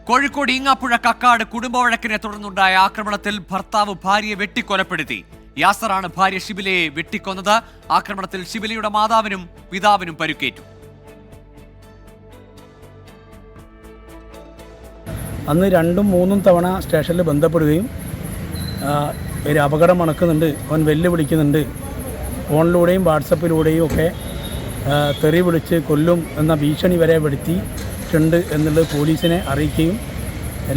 കോഴിക്കോട് ഈങ്ങാപ്പുഴ കക്കാട് കുടുംബവഴക്കിനെ തുടർന്നുണ്ടായ ആക്രമണത്തിൽ ഭർത്താവ് ഭാര്യയെ വെട്ടിക്കൊലപ്പെടുത്തി. യാസറാണ് ഭാര്യ ഷിബിലയെ വെട്ടിക്കൊന്നത്. ആക്രമണത്തിൽ ഷിബിലയുടെ മാതാവിനും പിതാവിനും പരിക്കേറ്റു. അന്ന് 2-3 തവണ സ്റ്റേഷനിൽ ബന്ധപ്പെടുകയും ഒരു അപകടം മണക്കുന്നുണ്ട്, അവൻ വെല്ലുവിളിക്കുന്നുണ്ട്, ഫോണിലൂടെയും വാട്സപ്പിലൂടെയും ഒക്കെ തെറി വിളിച്ച് കൊല്ലും എന്ന ഭീഷണി വരെ വരുത്തിയിട്ടുണ്ട് എന്നുള്ളത് പോലീസിനെ അറിയിക്കുകയും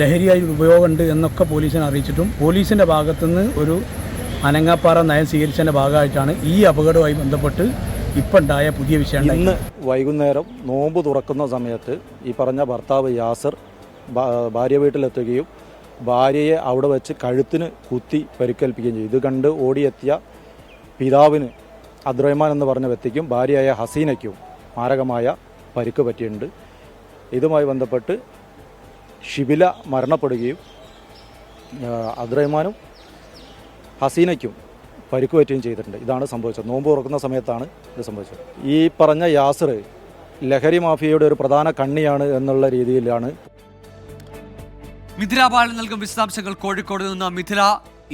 ലഹരിയായി ഉപയോഗമുണ്ട് എന്നൊക്കെ പോലീസിനെ അറിയിച്ചിട്ടും പോലീസിൻ്റെ ഭാഗത്തുനിന്ന് ഒരു അനങ്ങാപ്പാറ നയം സ്വീകരിച്ചതിൻ്റെ ഭാഗമായിട്ടാണ് ഈ അപകടവുമായി ബന്ധപ്പെട്ട് ഇപ്പം ഉണ്ടായ പുതിയ വിഷയം. ഇന്ന് വൈകുന്നേരം നോമ്പ് തുറക്കുന്ന സമയത്ത് ഈ പറഞ്ഞ ഭർത്താവ് യാസർ ഭാര്യ വീട്ടിലെത്തുകയും ഭാര്യയെ അവിടെ വെച്ച് കഴുത്തിന് കുത്തി പരിക്കേൽപ്പിക്കുകയും ചെയ്തു. ഇത് കണ്ട് ഓടിയെത്തിയ പിതാവിന് അബ്ദുറഹ്മാൻ എന്ന് പറഞ്ഞ വ്യക്തിക്കും ഭാര്യയായ ഹസീനയ്ക്കും മാരകമായ പരിക്ക് പറ്റിയിട്ടുണ്ട്. ഇതുമായി ബന്ധപ്പെട്ട് ഷിബില മരണപ്പെടുകയും അബ്ദുറഹ്മാനും ഹസീനയ്ക്കും പരിക്ക് പറ്റുകയും ചെയ്തിട്ടുണ്ട്. ഇതാണ് സംഭവിച്ചത്. നോമ്പ് തുറക്കുന്ന സമയത്താണ് ഇത് സംഭവിച്ചത്. ഈ പറഞ്ഞ യാസർ ലഹരി മാഫിയയുടെ ഒരു പ്രധാന കണ്ണിയാണ് എന്നുള്ള രീതിയിലാണ്. മിഥില ബാലൻ നൽകും വിശദാംശങ്ങൾ കോഴിക്കോട് നിന്ന്. മിഥില,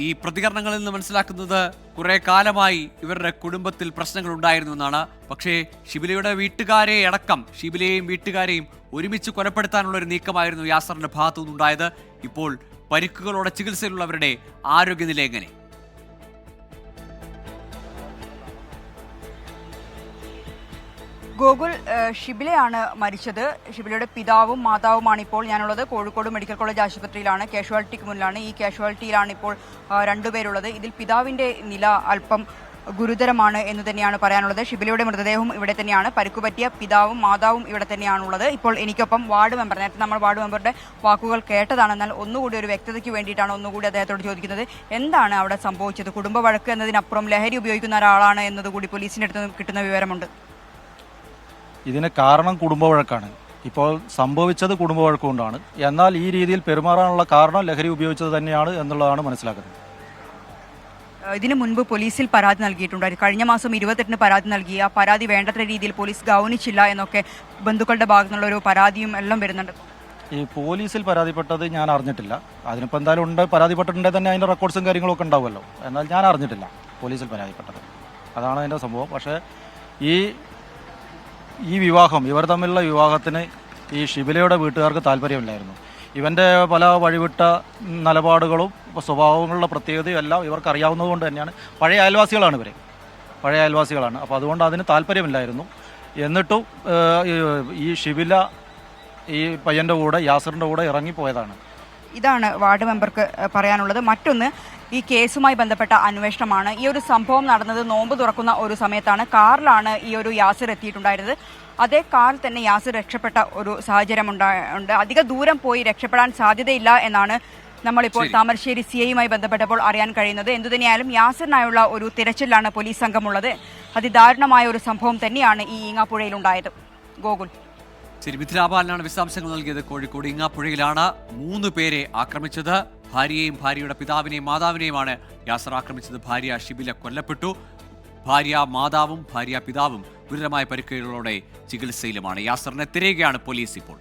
ഈ പ്രതികരണങ്ങളിൽ നിന്ന് മനസ്സിലാക്കുന്നത് കുറെ കാലമായി ഇവരുടെ കുടുംബത്തിൽ പ്രശ്നങ്ങൾ ഉണ്ടായിരുന്നു എന്നാണ്. പക്ഷേ ഷിബിലയുടെ വീട്ടുകാരെ അടക്കം ഷിബിലയെയും വീട്ടുകാരെയും ഒരുമിച്ച് കൊലപ്പെടുത്താനുള്ള ഒരു നീക്കമായിരുന്നു യാസറിന്റെ ഭാഗത്തു നിന്നുണ്ടായത്. ഇപ്പോൾ പരിക്കുകളോടെ ചികിത്സയിലുള്ളവരുടെ ആരോഗ്യനില എങ്ങനെ? ഗോകുൽ, ഷിബിലയാണ് മരിച്ചത്. ഷിബിലയുടെ പിതാവും മാതാവുമാണ് ഇപ്പോൾ ഞാനുള്ളത്. കോഴിക്കോട് മെഡിക്കൽ കോളേജ് ആശുപത്രിയിലാണ്, കാഷ്വാലിറ്റിക്ക് മുന്നിലാണ്. ഈ കാഷ്വാലിറ്റിയിലാണ് ഇപ്പോൾ രണ്ടുപേരുള്ളത്. ഇതിൽ പിതാവിന്റെ നില അല്പം ഗുരുതരമാണ് എന്ന് തന്നെയാണ് പറയാനുള്ളത്. ഷിബിലയുടെ മൃതദേഹവും ഇവിടെ തന്നെയാണ്. പരിക്കുപറ്റിയ പിതാവും മാതാവും ഇവിടെ തന്നെയാണുള്ളത്. ഇപ്പോൾ എനിക്കൊപ്പം വാർഡ് മെമ്പർ, നേരത്തെ നമ്മൾ വാർഡ് മെമ്പറുടെ വാക്കുകൾ കേട്ടതാണ്, എന്നാൽ ഒന്നുകൂടി ഒരു വ്യക്തതയ്ക്ക് വേണ്ടിയിട്ടാണ് ഒന്നുകൂടി അദ്ദേഹത്തോട് ചോദിക്കുന്നത്. എന്താണ് അവിടെ സംഭവിച്ചത്? കുടുംബ വഴക്ക് എന്നതിനപ്പുറം ലഹരി ഉപയോഗിക്കുന്ന ഒരാളാണ് എന്നതുകൂടി പോലീസിന്റെ അടുത്ത് കിട്ടുന്ന വിവരമുണ്ട്. ഇതിന് കാരണം കുടുംബവഴക്കാണ്. ഇപ്പോൾ സംഭവിച്ചത് കുടുംബവഴക്കുകൊണ്ടാണ്. എന്നാൽ ഈ രീതിയിൽ പെരുമാറാനുള്ള കാരണം ലഹരി ഉപയോഗിച്ചത് തന്നെയാണ് എന്നുള്ളതാണ് മനസ്സിലാക്കുന്നത്. ഇതിനു മുൻപ് പോലീസിൽ പരാതി നൽകിയിട്ടുണ്ടായിരുന്നു. കഴിഞ്ഞ മാസം 28-ന് പരാതി നൽകി. ആ പരാതി വേണ്ടത്ര രീതിയിൽ പോലീസ് ഗൗനിച്ചില്ല എന്നൊക്കെ ബന്ധുക്കളുടെ ഭാഗത്തു നിന്നുള്ള ഒരു പരാതിയും എല്ലാം വരുന്നുണ്ട്. ഈ പോലീസിൽ പരാതിപ്പെട്ടത് ഞാൻ അറിഞ്ഞിട്ടില്ല. അതിനിപ്പോൾ എന്തായാലും ഉണ്ട്, പരാതിപ്പെട്ടിട്ടുണ്ടെങ്കിൽ തന്നെ അതിൻ്റെ റെക്കോർഡ്സും കാര്യങ്ങളൊക്കെ ഉണ്ടാവുമല്ലോ. എന്നാൽ ഞാൻ അറിഞ്ഞിട്ടില്ല പോലീസിൽ പരാതിപ്പെട്ടത്. അതാണ് അതിൻ്റെ സംഭവം. പക്ഷേ ഈ വിവാഹം, ഇവർ തമ്മിലുള്ള വിവാഹത്തിന് ഈ ഷിബിലയുടെ വീട്ടുകാർക്ക് താല്പര്യമില്ലായിരുന്നു. ഇവൻ്റെ പല വഴിവിട്ട നിലപാടുകളും സ്വഭാവങ്ങളുടെ പ്രത്യേകതയും എല്ലാം ഇവർക്ക് അറിയാവുന്നതുകൊണ്ട് തന്നെയാണ്. പഴയ അയൽവാസികളാണ്. അപ്പോൾ അതുകൊണ്ട് അതിന് താല്പര്യമില്ലായിരുന്നു. എന്നിട്ടും ഈ ഷിബില ഈ പയ്യൻ്റെ കൂടെ, യാസറിൻ്റെ കൂടെ ഇറങ്ങിപ്പോയതാണ്. ഇതാണ് വാർഡ് മെമ്പർക്ക് പറയാനുള്ളത്. മറ്റൊന്ന്, ഈ കേസുമായി ബന്ധപ്പെട്ട അന്വേഷണമാണ്. ഈ ഒരു സംഭവം നടന്നത് നോമ്പ് തുറക്കുന്ന ഒരു സമയത്താണ്. കാറിലാണ് ഈ ഒരു യാസിർ എത്തിയിട്ടുണ്ടായിരുന്നത്. അതേ കാറിൽ തന്നെ യാസിർ രക്ഷപ്പെട്ട ഒരു സാഹചര്യം ഉണ്ട്. അധിക ദൂരം പോയി രക്ഷപ്പെടാൻ സാധ്യതയില്ല എന്നാണ് നമ്മളിപ്പോൾ താമരശ്ശേരി CIയുമായി ബന്ധപ്പെട്ടപ്പോൾ അറിയാൻ കഴിയുന്നത്. എന്തുതന്നെയായാലും യാസിറിനായുള്ള ഒരു തിരച്ചിലാണ് പോലീസ് സംഘമുള്ളത്. അതിദാരുണമായ ഒരു സംഭവം തന്നെയാണ് ഈ ഈങ്ങാപ്പുഴയിൽ ഉണ്ടായത്. ഗോകുൽ. ശരി, മിഥില ബാലനാണ് വിശദാംശങ്ങൾ നൽകിയത്. കോഴിക്കോട് ഈങ്ങാപ്പുഴയിലാണ് 3 പേരെ ആക്രമിച്ചത്. ഭാര്യയെയും ഭാര്യയുടെ പിതാവിനെയും മാതാവിനെയുമാണ് യാസർ ആക്രമിച്ചത്. ഭാര്യ ഷിബില കൊല്ലപ്പെട്ടു. ഭാര്യ മാതാവും ഭാര്യ പിതാവും ഗുരുതരമായ പരിക്കുകളോടെ ചികിത്സയിലുമാണ്. യാസറിനെ തിരയുകയാണ് പോലീസ് ഇപ്പോൾ.